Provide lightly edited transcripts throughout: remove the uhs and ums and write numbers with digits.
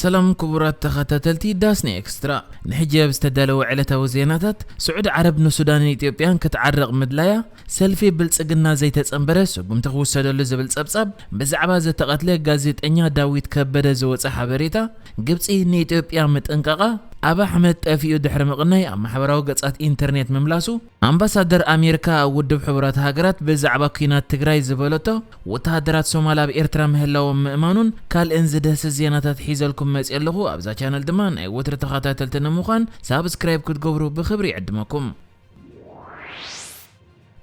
سلام كبرات تخاتلتي داسني اكسترا نحجب استدلوا علته زيناتات سعود عرب نسودان اثيوبيان كتعرق مدلايا سلفي بلصقنا زي تصنبرس قمت خوسدل زبل صبصب بزعبا زتقتله غازيطኛ داويت كبده زوص حبريتا ግብጽ ንኢትዮጵያ መጠንቀቃ አባ አህመድ ጠፊኡ ድሕረ መቅናይ ኣብ ማሕበራዊ ገጻት ኢንተርኔት መምላሱ አምባሳደር አሜሪካ ውድብ ሕብራት ሃገራት በዛዕባ ኩናት ትግራይ ዝበለቶ ወታደራት ሶማሊያ በኤርትራ ምህላዎም ምእማኑን ካልእን ዝደስ ዜናታት ሒዘልኩም መጽለኹ ኣብዛ ቻነል ድማ ናይ ወትር ተኸታተልትን ምዃን ሳብስክራይብ ክትገብሩ ብኽብሪ ይዕድመኩም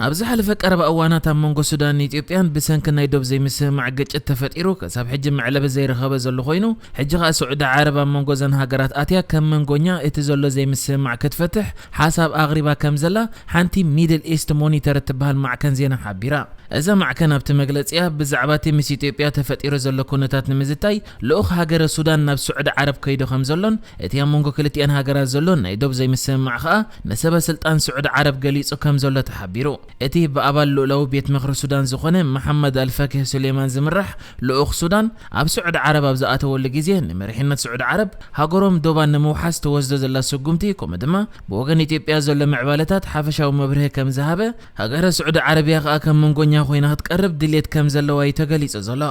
ኣብዚ ሓለፈ ቀረባ እዋናት ኣብ መንጎ ሱዳን ኢትዮጵያን ብሰንኪ ናይ ዶብ ዘይምስማዕ ግጭት ተፈጢሩ ከሳብ ሕጂ መዕለበ ዘይረኸበ ዘሎ ኮይኑ ሕጂ ኸ ስዑድ ዓረብ ኣብ መንጎ ዘን ሃገራት ኣትያ ከም መንጎኛ እቲ ዘሎ ዘይምስማዕ ክትፈትሕ ሓሳብ ኣቕሪባ ከም ዘላ ሓንቲ ሚድል ኢስት ሞኒተር እትበሃል ማዕከን ዜና ሓቢራ እዛ ማዕከን ኣብቲ መግለፂያ ብዛዕባ እቲ ምስ ኢትዮጵያ ተፈጢሩ ዘሎ ኩነታት ንምዝታይ ልኡኽ ሃገረ ሱዳን ናብ ስዑድ ዓረብ ከይዱ ከም ዘሎን እቲ ኣብ መንጎ ክልቲአን ሃገራት ዘሎ ናይ ዶብ ዘይምስማዕ ኸኣ ነሰበ ስልጣን ስዑድ ዓረብ ገሊጹ ከም ዘሎ ተሓቢሩ እቲ በአባል ሉላው ቤት ምኽሪ ሱዳን ዝኾነ መሐመድ አልፈኪህ ሱሌማን ዝምራሕ ልኡኽ ሱዳን ኣብ ስዑድ ዓረብ ኣብ ዝኣተወሉ ግዜ ንመሪሕነት ስዑድ ዓረብ ሃገሮም ዶባን ንምውሓዝ ተወስዶ ዘላ ስጉምቲ ከምኡ ድማ ብወገን ኢትዮጵያ ዘሎ ምዕባለታት ሓፈሻዊ መብርሂ ከም ዝሃበ ሃገረ ስዑድ ዓረብያ ኸኣ ከም መንጎኛ ኮይና ክትቀርብ ድሌት ከም ዘለዋ ተገሊጹ ዘሎ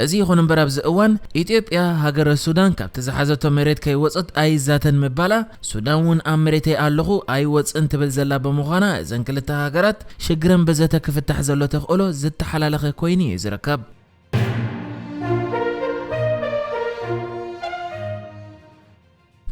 እዚ ይኹን እምበር ኣብዚ እዋን ኢትዮጵያ ሃገረ ሱዳን ካብቲ ዝሓዘቶ መሬት ከይወፅት ኣይዛተን ምባላ ሱዳን እውን ኣብ መሬተይ ኣለኹ ኣይወፅን ትብል ዘላ ብምዃና እዘን ክልተ ሃገራት ሽግረን በዘተ ክፍታሕ ዘሎ ተኽእሎ ዝተሓላለኸ ኮይኑ እዩ ዝርከብ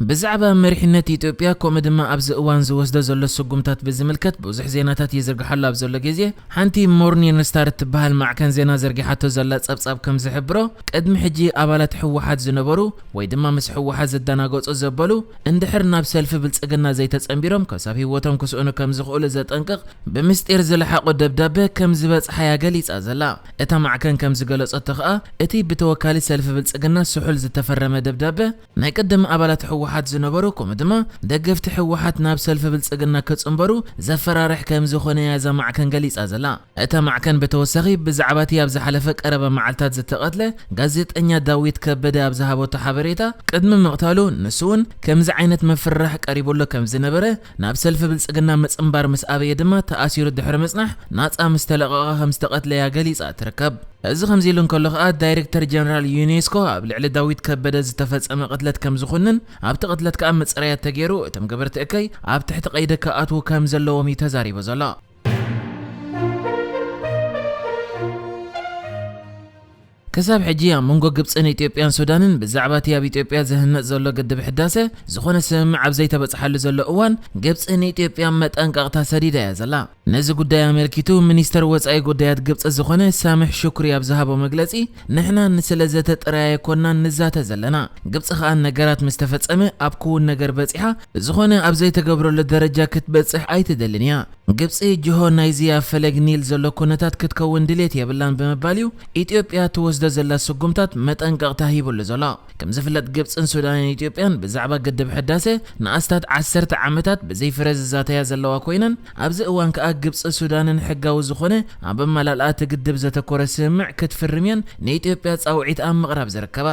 بزعبا مريحنة إثيوبيا كوم دما أبز أوان زوزدا زلو سقومتات بزملكت بوزح زيناتات يزرق حلا بزلو جيزي حانتي مورنين ستارت تبهال مع كان زينا زرقي حتى زلات أبصاب كم زحبرو قدم حجي أبالات حوحات زنبرو ويدما مس حوحات زدانا قوص زبالو اندحرنا بسلف بلصقنا زي تتصنبيرم كساب هيوتهم كسؤونو كم زخول زت انقق بمستير زلحقو دبدابه كم زبص حيا غليص ازلا اتا مع كان كم زغلص تخا اتي بتوكالي سلف بلصقنا سحول زتفرم دبدابه ناي قدم أبالات حوحات زنبرو كوم دما دغفت حوحات ناب سلف بلصقنا كصنبرو زفرارح كم زخونه يا مع كان غليص ازلا اتا مع كان بتوسخي بزعباتي ابز حلفه قرب معلتات زتقتله غازيطኛ داويت كبده ابز هابو تحبريتا قدم مقتالو نسون كم ز عينت مفرح قريبولو كم زنبره ناب سلف بلصقنا مصنبار مس ابي دما تاسير الدحر مصنح ناصا مستلققه خمس تقتله يا غليص تركب እዚ ከምዚ ኢሉን ከሎ ኸኣ ዳይሬክተር ጀነራል ዩኔስኮ ኣብ ልዕሊ ዳዊት ከበደ ዝተፈጸመ ቅትለት ከም ዝኾነን ኣብቲ ቅትለት ከዓ መፅረያት ተገይሩ እቶም ገበርቲ እከይ ኣብ ትሕቲ ቀይዲ ከኣትዉ ከም ዘለዎም እዩ ተዛሪቡ ዘሎ كساب حجي منغو ግብጽን ኢትዮጵያን ሱዳንን ብዛዕባቲ ኣብ ኢትዮጵያ ዝህነጽ ዘሎ ግድብ ሕዳሴ ዝኾነ ስምምዕ ኣብ ዘይተበጽሐሉ ዘሎ እዋን ግብጽን ኢትዮጵያን መጠንቀቕታ ሰዲዳ እያ ዘላ ነዚ ጉዳይ ኣመልኪቱ ሚኒስተር ወጻኢ ጉዳያት ግብጽ ዝኾነ ሳምሕ ሽኩሪ ኣብ ዝሃቦ መግለጺ ንሕና ንስለዘተ ጥራይ ኣይኮንናን ንዛተ ዘለና ግብጽ ኸኣ ነገራት ምስ ተፈጸመ ኣብ ክውን ነገር በጺሓ ዝኾነ ኣብ ዘይተገብረሉ ደረጃ ክትበጽሕ ኣይትደልን እያ ግብጽ ጅሆ ናይዚያ ፈለግ ኒል ዘሎ ኩነታት ክትከውን ድሌት የብላን ብምባልዩ ኢትዮጵያ ትወስደ ዘላ ስጉምታት መጠንቀቕታ ሂቡሉ ዘሎ ከም ዝፍለጥ ግብጽን ሱዳንን ኢትዮጵያን ብዛዕባ ግድብ ሕዳሴ ንኣስታት 10 ዓመታት ብዘይፍረዝ ዛተያ ዘለዋ ኮይነን ኣብዚ እዋን ከዓ ግብጽ ሱዳንን ሕጋዊ ዝኾነ ኣብ መላልኣት ግድብ ዘተኮረ ስምምዕ ክትፍርምየን ንኢትዮጵያ ጻውዒት ኣብ ምቕራብ ዝርከባ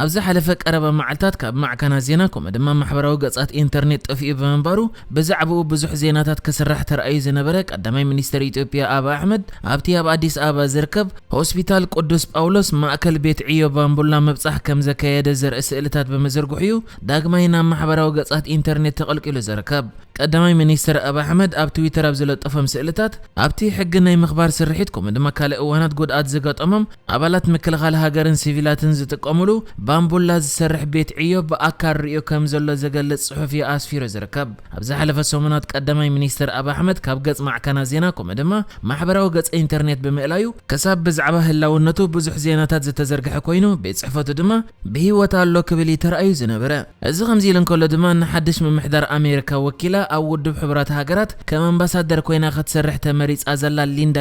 ኣብዚ ሓለፈ ቀረባ ማዓልታት ካብ ማዕከና ዜና ኮም ድማ ማሕበራዊ ገጻት ኢንተርኔት ጠፊኡ በመንባሩ ብዛዕባኡ ብዙሕ ዜናታት ክስራሕ ተራእዩ ዝነበረ ቀዳማይ ሚኒስተር ኢትዮጵያ አባ አሕመድ ኣብቲ ኣብ ኣዲስ ኣበባ ዝርከብ ሆስፒታል ቅዱስ ጳውሎስ ማእከል ቤት ዕዮ ባምቡላ መብጻሕ ከም ዘካየደ ዘርኢ ስእልታት በመዘርግሑ ዳግማይ ናብ ማሕበራዊ ገጻት ኢንተርኔት ተቐልቂሉ ዝርከብ ቀዳማይ ሚኒስተር አባ አሕመድ ኣብ ትዊተር ኣብ ዝለጠፎም ስእልታት ኣብቲ ሕጊ ናይ ምኽባር ስርሒት ኮም ድማ ካልእ እዋናት ጉድኣት ዝገጠሞም ኣባላት ምክልኻል ሃገርን ሲቪላትን ዝጥቀሙሉ ባምቡላ ዝሰርሕ ቤት ዕዮ በኣካል ርዮ ከም ዘሎ ዘገልጽ ጽሑፍ ኣስፊሩ ዝርከብ ኣብዚ ሓለፈ ሰሙናት ቀዳማይ ሚኒስተር አባ አሕመድ ካብ ገጽ ማዕከና ዜና ኮም ድማ ማሕበራዊ ገጽ ኢንተርኔት ብምእላዩ ከሳብ ብዛዕባ ህላውነቱ ብዙሕ ዜናታት ዝተዘርግሐ ኮይኑ ቤት ጽሕፈቱ ድማ ብሂወት ኣሎ ክብል ተራእዩ ዝነበረ እዚ ከምዚ ኢለን ከሎ ድማ ንሓድሽ ምምሕዳር ኣሜሪካ ወኪላ ኣብ ውድብ ሕብራት ሃገራት ከም ኣምባሳደር ኮይና ክትሰርሕ ተመሪጻ ዘላ ሊንዳ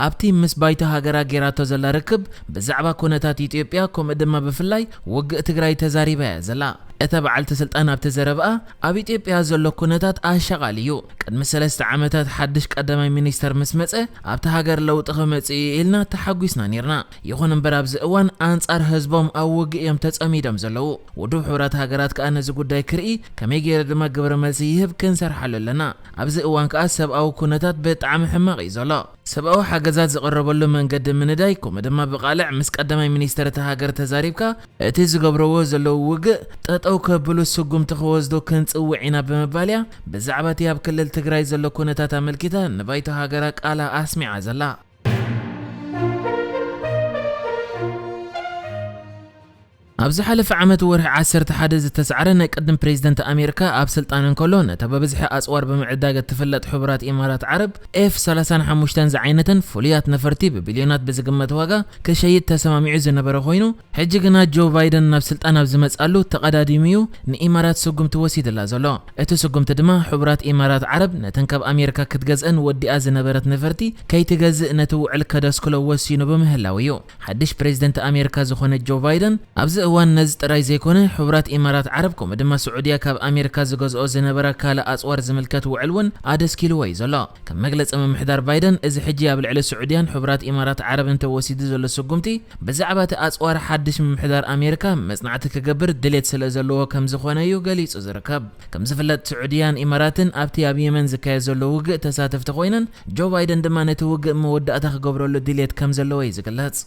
ኣብቲ ምስ ባይቶ ሃገራ ጌራቶ ዘላ ርክብ ብዛዕባ ኩነታት ኢትዮጵያ ከም ድማ ብፍላይ ውግእ ትግራይ ተዛሪባ ዘላ اتا بعلت سلطان ابت زربا اب ኢትዮጵያ ዘሎ ኩነታት አሻቃል እዩ ቅድሚ 3 ዓመታት ሓድሽ ቀዳማይ ሚኒስተር መስመፀ ኣብታ ሃገር ለውጥ ከመጽ ኢልና ተሓጉስና ነርና ይኹን እምበር ኣብዚ እዋን አንጻር ህዝቦም ኣብ ውግእዮም ተጸሚዶም ዘለው ውድብ ሕብራት ሃገራት ከኣ ነዚ ጉዳይ ክርኢ ከመይ ገይረ ድማ ግብረ መልሲ ይህብ ክንሰርሓሉ ኣለና ኣብዚ እዋን ከኣ ሰብኣዊ ኩነታት ብጣዕሚ ሕማቕ እዩ ዘሎ ሰብኣዊ ሓገዛት ዝቀረበሉ መንገዲ ምንዳይ ከም ድማ ብቃልዕ ምስ ቀዳማይ ሚኒስተር ተሃገር ተዛሪብካ እቲ ዝገብረዎ ዘለው ውግእ ጠጠው ከብሉ ስጉምቲ ክወስዶ ክንጽውዒና በመባልያ ብዛዕባ እቲ ኣብ ክልል ትግራይ ዘሎ ኩነታት ኣመልኪታ ንባይቶ ሃገራ ቃላ ኣስሚዓ ዘላ ኣብዚ ሓለፈ ዓመት ወርሒ 11 ዝተሰዓረ ናይ ቀደም ፕሬዝዳንት ኣሜሪካ ኣብ ስልጣን እንከሎ ነታ በብዝሒ ኣጽዋር ብምዕዳግ ትፍለጥ ሕብራት ኢማራት ዓረብ F35 ዝዓይነተን ፍሉያት ነፈርቲ ብቢልዮናት ብዝግመት ዋጋ ከሸይጥ ተሰማሚዑ ዝነበረ ኮይኑ ሕጂ ግና ጆ ባይደን ናብ ስልጣን ኣብ ዝመጻሉ ተቀዳዲሚዩ ንኢማራት ስጉምቲ ወሲድላ ዘሎ እቲ ስጉምቲ ድማ ሕብራት ኢማራት ዓረብ ነተን ካብ ኣሜሪካ ክትገዝአን ወዲኣ ዝነበረት ነፈርቲ ከይትገዝእ ነቲ ውዕል ከደስክሎ ወሲኑ በምህላው እዩ ሓድሽ ፕሬዝዳንት ኣሜሪካ ዝኾነ ጆ ባይደን ኣብዚ እዋን ነዚ ጥራይ ዘይኮነ ሕብራት ኢማራት ዓረብ ከም ድማ ስዑድያ ካብ ኣሜሪካ ዝገዝኦ ዝነበረ ካለ ኣጽዋር ዝምልከት ውዕልውን ኣደስኪልዎ እዩ ዘሎ ከም መግለጺ ምምሕዳር ባይደን እዚ ሕጂ ኣብ ልዕሊ ስዑድያን ሕብራት ኢማራት ዓረብን ተወሲዱ ዘሎ ስጉምቲ ብዛዕባ እቲ ኣጽዋር ሓድሽ ምምሕዳር ኣሜሪካ መጽናዕቲ ክገብር ድሌት ስለ ዘለዎ ከም ዝኾነ እዩ ገሊጹ ዝርከብ ከም ዝፍለጥ ስዑድያን ኢማራትን ኣብቲ ኣብ የመን ዝካየድ ዘሎ ውግእ ተሳተፍቲ ኮይነን ጆ ባይደን ድማ ነቲ ውግእ መወዳእታ ክገብረሉ ድሌት ከም ዘለዎ እዩ ዝግለጽ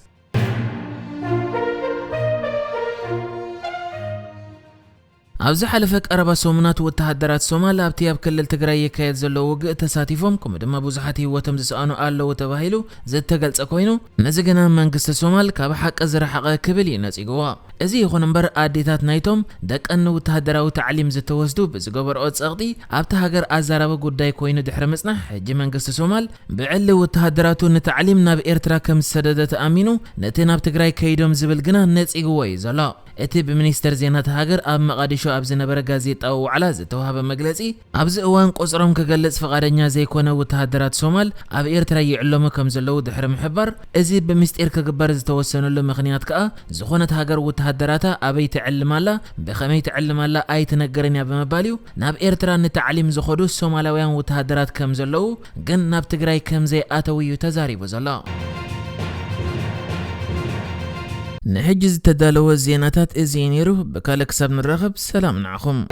ኣብዚ ሓለፈ ቀረባ ሰሙናት ወተሃደራት ሶማል ኣብቲ ኣብ ክልል ትግራይ ይካየድ ዘሎ ውግእ ተሳቲፎም ከም ድማ ብዙሓት ህይወቶም ዝሰኣኑ ኣለዉ ተባሂሉ ዝተገልጸ ኮይኑ ነዚ ግና መንግስቲ ሶማል ካብ ሓቂ ዝረሓቐ ክብል ይነጽግዎ እዚ ይኹን እምበር ኣዴታት ናይቶም ደቀን ወተሃደራዊ ተዕሊም ዝተወስዱ ብዝገበርኦ ጸቕጢ ኣብቲ ሃገር ኣዛራበ ጉዳይ ኮይኑ ድሕሪ ምጽናሕ ሕጂ መንግስቲ ሶማል ብዕሊ ወተሃደራቱ ንተዕሊም ናብ ኤርትራ ከም ዝሰደደ ተኣሚኑ ነቲ ናብ ትግራይ ከይዶም ዝብል ግና ነጽግዎ እዩ ዘሎ እቲ ብሚኒስተር ዜና ተሃገር ኣብ መቃዲሾ ኣብ ዝነበረ ጋዜጣዊ ዋዕላ ዝተዋሃበ መግለጺ ኣብዚ እዋን ቁጽሮም ክገልጽ ፈቃደኛ ዘይኮነ ወተሃደራት ሶማል ኣብ ኤርትራ ይዕለሙ ከም ዘለው ድሕሪ ምሕባር እዚ ብምስጢር ክግበር ዝተወሰነሉ ምኽንያት ከኣ ዝኾነት ሃገር ወተሃደራታ ኣበይ ትዕልማላ ብኸመይ ትዕልማላ ኣይትነገረን እያ በመባል እዩ ናብ ኤርትራ ንተዕሊም ዝኸዱ ሶማላውያን ወተሃደራት ከም ዘለው ግን ናብ ትግራይ ከም ዘይኣተው እዩ ተዛሪቡ ዘሎ نحجز تدالو الزيناتات ازينيرو بكالك ساب نرغب سلام نعخم